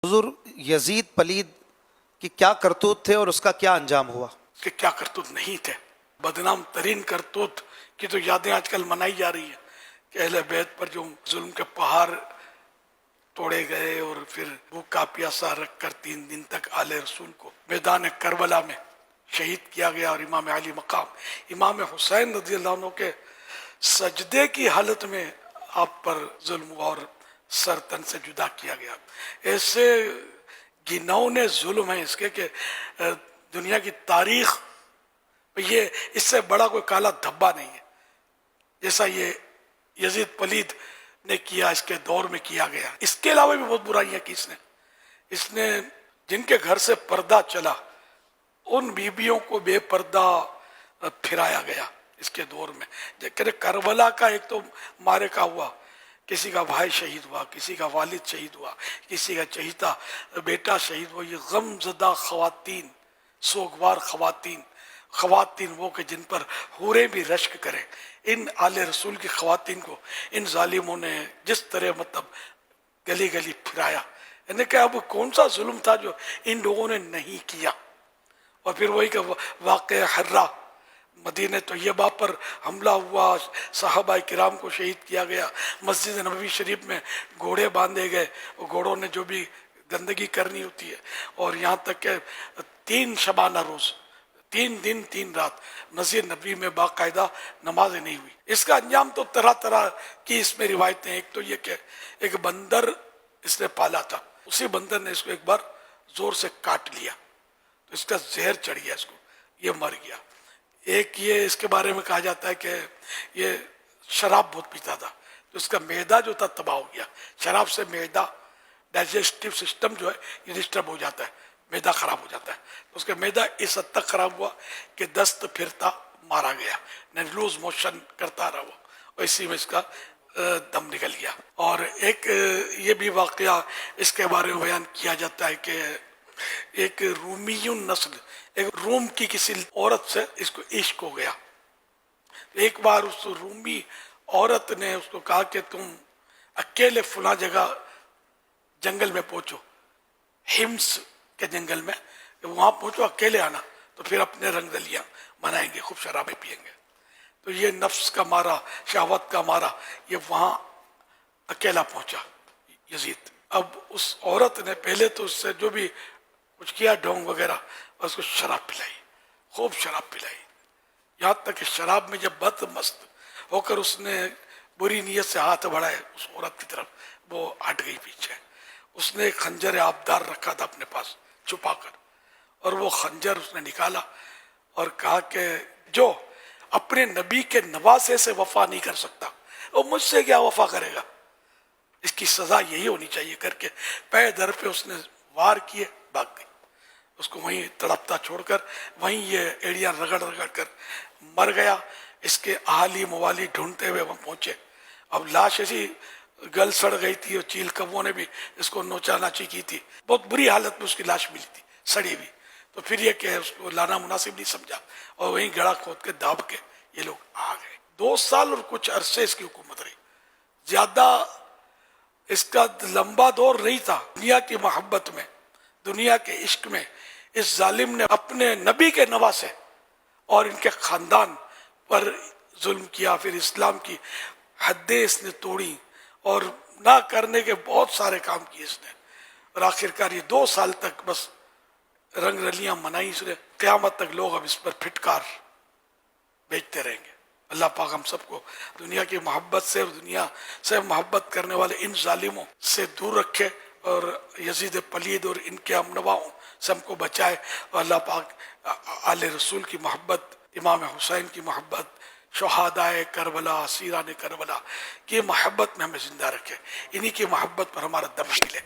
حضور یزید پلید کی کیا کرتوت تھے اور اس کا کیا انجام ہوا؟ کہ کیا کرتوت نہیں تھے، بدنام ترین کرتوت کی تو یادیں آج کل منائی جا رہی ہیں کہ اہل بیت پر جو ظلم کے پہاڑ توڑے گئے اور پھر بھوکا پیاسا رکھ کر 3 دن تک آل رسول کو میدان کربلا میں شہید کیا گیا، اور امام علی مقام امام حسین رضی اللہ عنہ کے سجدے کی حالت میں آپ پر ظلم ہوا اور سر تن سے جدا کیا گیا۔ ایسے گنونے ظلم ہیں اس کے کہ دنیا کی تاریخ یہ اس سے بڑا کوئی کالا دھبا نہیں ہے جیسا یہ یزید پلید نے کیا، اس کے دور میں کیا گیا۔ اس کے علاوہ بھی بہت برائیاں کی اس نے جن کے گھر سے پردہ چلا ان بیویوں کو بے پردہ پھرایا گیا اس کے دور میں۔ کہ کربلا کا ایک تو معرکہ ہوا، کسی کا بھائی شہید ہوا، کسی کا والد شہید ہوا، کسی کا چہیتا بیٹا شہید ہوا۔ یہ غم زدہ خواتین، سوگوار خواتین وہ کہ جن پر حوریں بھی رشک کریں، ان آل رسول کی خواتین کو ان ظالموں نے جس طرح مطلب گلی گلی پھرایا، یعنی کہ اب کون سا ظلم تھا جو ان لوگوں نے نہیں کیا۔ اور پھر وہی کہ واقعہ حرہ، مدینہ طیبہ پر حملہ ہوا، صحابہ کرام کو شہید کیا گیا، مسجد نبوی شریف میں گھوڑے باندھے گئے، گھوڑوں نے جو بھی گندگی کرنی ہوتی ہے، اور یہاں تک کہ 3 شبانہ روز 3 دن 3 رات مسجد نبوی میں باقاعدہ نمازیں نہیں ہوئی۔ اس کا انجام تو طرح طرح کی اس میں روایتیں۔ ایک تو یہ کہ ایک بندر اس نے پالا تھا، اسی بندر نے اس کو ایک بار زور سے کاٹ لیا تو اس کا زہر چڑھ گیا، اس کو یہ مر گیا۔ ایک یہ اس کے بارے میں کہا جاتا ہے کہ یہ شراب بہت پیتا تھا تو اس کا معدہ جو تھا تباہ ہو گیا۔ شراب سے معدہ ڈائجسٹو سسٹم جو ہے یہ ڈسٹرب ہو جاتا ہے، معدہ خراب ہو جاتا ہے۔ تو اس کا معدہ اس حد تک خراب ہوا کہ دست پھرتا مارا گیا، لوز موشن کرتا رہا وہ، اور اسی میں اس کا دم نکل گیا۔ اور ایک یہ بھی واقعہ اس کے بارے میں بیان کیا جاتا ہے کہ ایک رومیون نسل، ایک روم کی کسی عورت سے اس کو عشق ہو گیا۔ ایک بار اس رومی عورت نے اس کو کہا کہ تم اکیلے فلاں جگہ جنگل میں پہنچو، ہمس کے جنگل میں، وہاں پہنچو، اکیلے آنا، تو پھر اپنے رنگ رلیاں منائیں گے، خوب شرابیں پیئیں گے۔ تو یہ نفس کا مارا، شہوت کا مارا، یہ وہاں اکیلا پہنچا یزید۔ اب اس عورت نے پہلے تو اس سے جو بھی کچھ کیا ڈھونگ وغیرہ، اور اس کو شراب پلائی، خوب شراب پلائی، یہاں تک کہ شراب میں جب بد مست ہو کر اس نے بری نیت سے ہاتھ بڑھائے اس عورت کی طرف، وہ ہٹ گئی پیچھے۔ اس نے ایک خنجر آبدار رکھا تھا اپنے پاس چھپا کر، اور وہ خنجر اس نے نکالا اور کہا کہ جو اپنے نبی کے نواسے سے وفا نہیں کر سکتا وہ مجھ سے کیا وفا کرے گا، اس کی سزا یہی ہونی چاہیے، کر کے پے در پہ اس نے وار کیے، بھاگ گئی۔ اس کو وہیں تڑپتا چھوڑ کر وہیں یہ ایڑیاں رگڑ رگڑ کر مر گیا۔ اس کے اہالی موالی ڈھونڈتے ہوئے وہاں پہنچے، اب لاش ایسی گل سڑ گئی تھی، اور چیل کبوں نے بھی اس کو نوچا ناچی کی تھی، بہت بری حالت میں اس کی لاش ملی تھی، سڑی ہوئی۔ تو پھر یہ کہ اس کو لانا مناسب نہیں سمجھا، اور وہیں گڑا کھود کے داب کے یہ لوگ آ گئے۔ 2 سال اور کچھ عرصے اس کی حکومت رہی، زیادہ اس کا لمبا دور نہیں تھا۔ دنیا کی محبت میں، دنیا کے عشق میں اس ظالم نے اپنے نبی کے نواسے اور ان کے خاندان پر ظلم کیا، پھر اسلام کی حدیں اس نے توڑی، اور نہ کرنے کے بہت سارے کام کیے اس نے، اور آخرکار یہ 2 سال تک بس رنگ رلیاں منائی اس نے۔ قیامت تک لوگ اب اس پر پھٹکار بیچتے رہیں گے۔ اللہ پاک ہم سب کو دنیا کی محبت سے اور دنیا سے محبت کرنے والے ان ظالموں سے دور رکھے، اور یزید پلید اور ان کے ہمنواؤں سے ہم کو بچائے، اور اللہ پاک آل رسول کی محبت، امام حسین کی محبت، شہدائے کربلا، اسیران کربلا کی محبت میں ہمیں زندہ رکھے، انہی کی محبت پر ہمارا دم ملے۔